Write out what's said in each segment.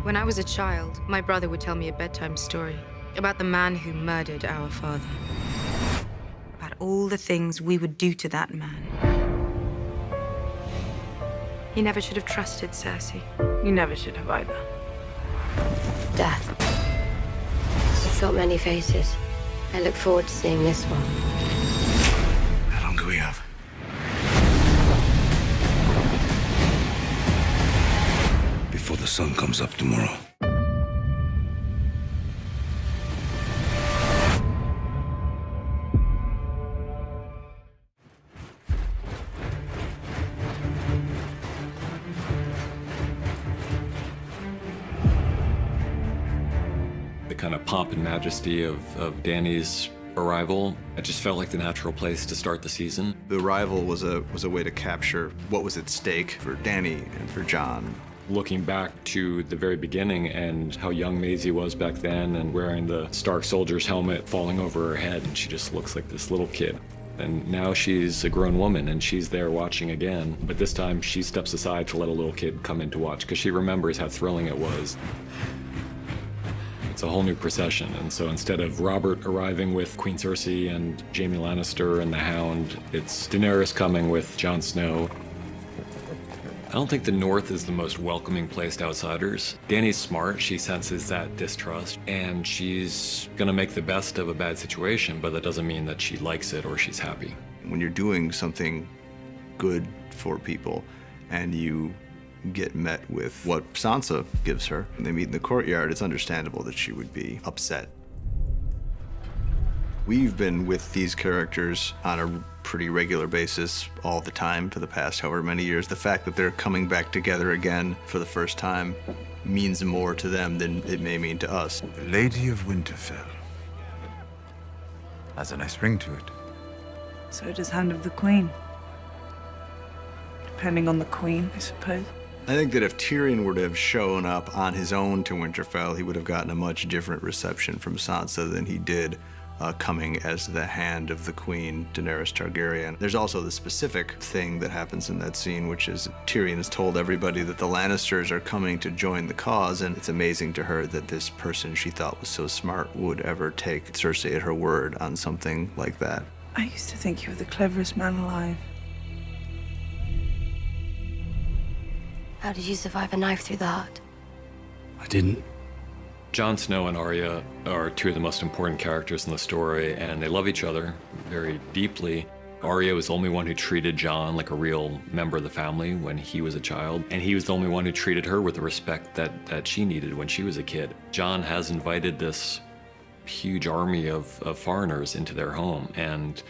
When I was a child, my brother would tell me a bedtime story about the man who murdered our father. About all the things we would do to that man. He never should have trusted Cersei. You never should have either. Death. It's got many faces. I look forward to seeing this one. How long do we have? Before the sun comes up tomorrow. The kind of pomp and majesty of Dany's arrival, it just felt like the natural place to start the season. The arrival was a way to capture what was at stake for Dany and for Jon. Looking back to the very beginning and how young Maisie was back then and wearing the Stark soldier's helmet falling over her head, and she just looks like this little kid. And now she's a grown woman and she's there watching again, but this time she steps aside to let a little kid come in to watch because she remembers how thrilling it was. It's a whole new procession, and so instead of Robert arriving with Queen Cersei and Jaime Lannister and the Hound, it's Daenerys coming with Jon Snow. I don't think the North is the most welcoming place to outsiders. Dany's smart, she senses that distrust, and she's gonna make the best of a bad situation, but that doesn't mean that she likes it or she's happy. When you're doing something good for people and you get met with what Sansa gives her, and they meet in the courtyard, it's understandable that she would be upset. We've been with these characters on a pretty regular basis all the time for the past however many years. The fact that they're coming back together again for the first time means more to them than it may mean to us. The Lady of Winterfell has a nice ring to it. So does Hand of the Queen. Depending on the Queen, I suppose. I think that if Tyrion were to have shown up on his own to Winterfell, he would have gotten a much different reception from Sansa than he did coming as the Hand of the Queen, Daenerys Targaryen. There's also the specific thing that happens in that scene, which is Tyrion has told everybody that the Lannisters are coming to join the cause, and it's amazing to her that this person she thought was so smart would ever take Cersei at her word on something like that. I used to think you were the cleverest man alive. How did you survive a knife through the heart? I didn't. Jon Snow and Arya are two of the most important characters in the story, and they love each other very deeply. Arya was the only one who treated Jon like a real member of the family when he was a child, and he was the only one who treated her with the respect that she needed when she was a kid. Jon has invited this huge army of foreigners into their home, and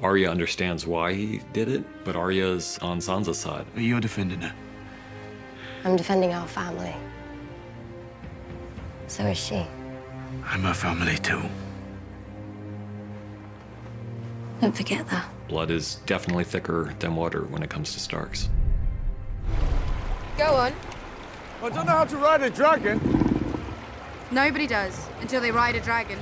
Arya understands why he did it, but Arya's on Sansa's side. But you're defending her. I'm defending our family. So is she. I'm her family too. Don't forget that. Blood is definitely thicker than water when it comes to Starks. Go on. I don't know how to ride a dragon. Nobody does, until they ride a dragon.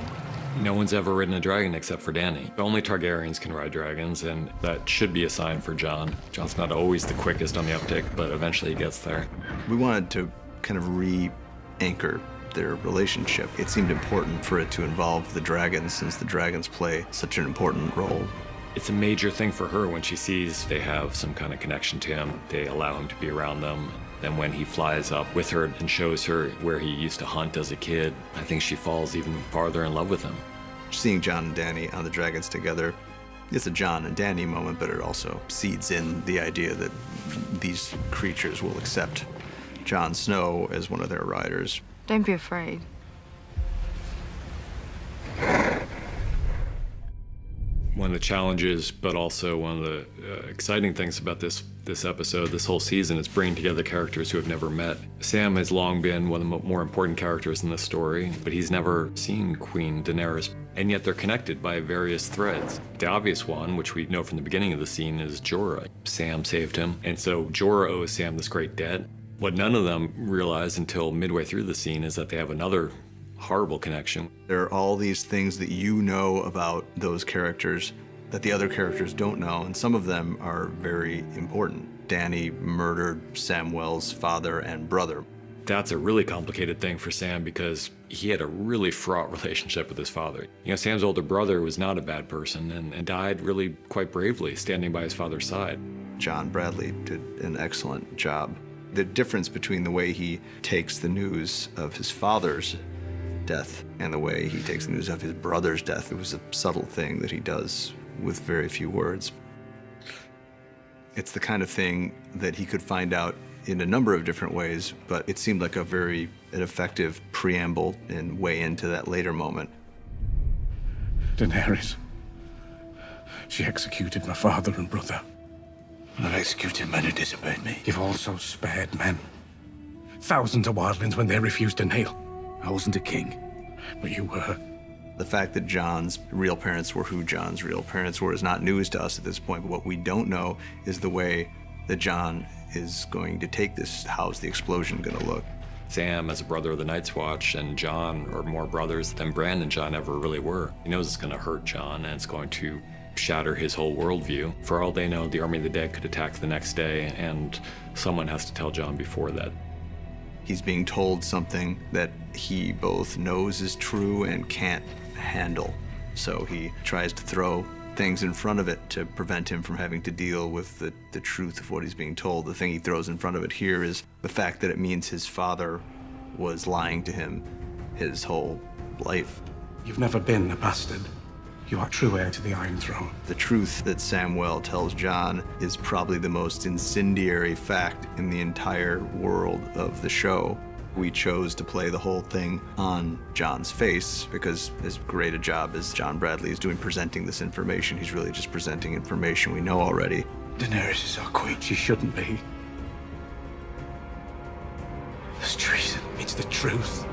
No one's ever ridden a dragon except for Dany. Only Targaryens can ride dragons, and that should be a sign for Jon. Jon's not always the quickest on the uptick, but eventually he gets there. We wanted to kind of re-anchor their relationship. It seemed important for it to involve the dragons, since the dragons play such an important role. It's a major thing for her when she sees they have some kind of connection to him. They allow him to be around them. Then when he flies up with her and shows her where he used to hunt as a kid, I think she falls even farther in love with him. Seeing Jon and Dany on the dragons together, it's a Jon and Dany moment, but it also seeds in the idea that these creatures will accept Jon Snow as one of their riders. Don't be afraid. One of the challenges, but also one of the exciting things about this episode, this whole season, is bringing together characters who have never met. Sam has long been one of the more important characters in this story, but he's never seen Queen Daenerys, and yet they're connected by various threads. The obvious one, which we know from the beginning of the scene, is Jorah. Sam saved him, and so Jorah owes Sam this great debt. What none of them realize until midway through the scene is that they have another horrible connection. There are all these things that you know about those characters that the other characters don't know, and some of them are very important. Dany murdered Samwell's father and brother. That's a really complicated thing for Sam because he had a really fraught relationship with his father. You know, Sam's older brother was not a bad person and died really quite bravely, standing by his father's side. John Bradley did an excellent job. The difference between the way he takes the news of his father's death and the way he takes the news of his brother's death, it was a subtle thing that he does with very few words. It's the kind of thing that he could find out in a number of different ways, but it seemed like an effective preamble and way into that later moment. Daenerys. She executed my father and brother. I've executed men who disobeyed me. You've also spared men. Thousands of wildlings when they refused to kneel. I wasn't a king. But you were. The fact that John's real parents were who John's real parents were is not news to us at this point, but what we don't know is the way that John is going to take this. How's the explosion going to look? Sam, as a brother of the Night's Watch, and Jon are more brothers than Bran and Jon ever really were. He knows it's going to hurt Jon, and it's going to shatter his whole worldview. For all they know, the Army of the Dead could attack the next day, and someone has to tell Jon before that. He's being told something that he both knows is true and can't handle. So he tries to throw things in front of it to prevent him from having to deal with the truth of what he's being told. The thing he throws in front of it here is the fact that it means his father was lying to him his whole life. You've never been a bastard. You are true heir to the Iron Throne. The truth that Samwell tells Jon is probably the most incendiary fact in the entire world of the show. We chose to play the whole thing on Jon's face because as great a job as John Bradley is doing presenting this information, he's really just presenting information we know already. Daenerys is our queen. She shouldn't be. There's treason. It's the truth.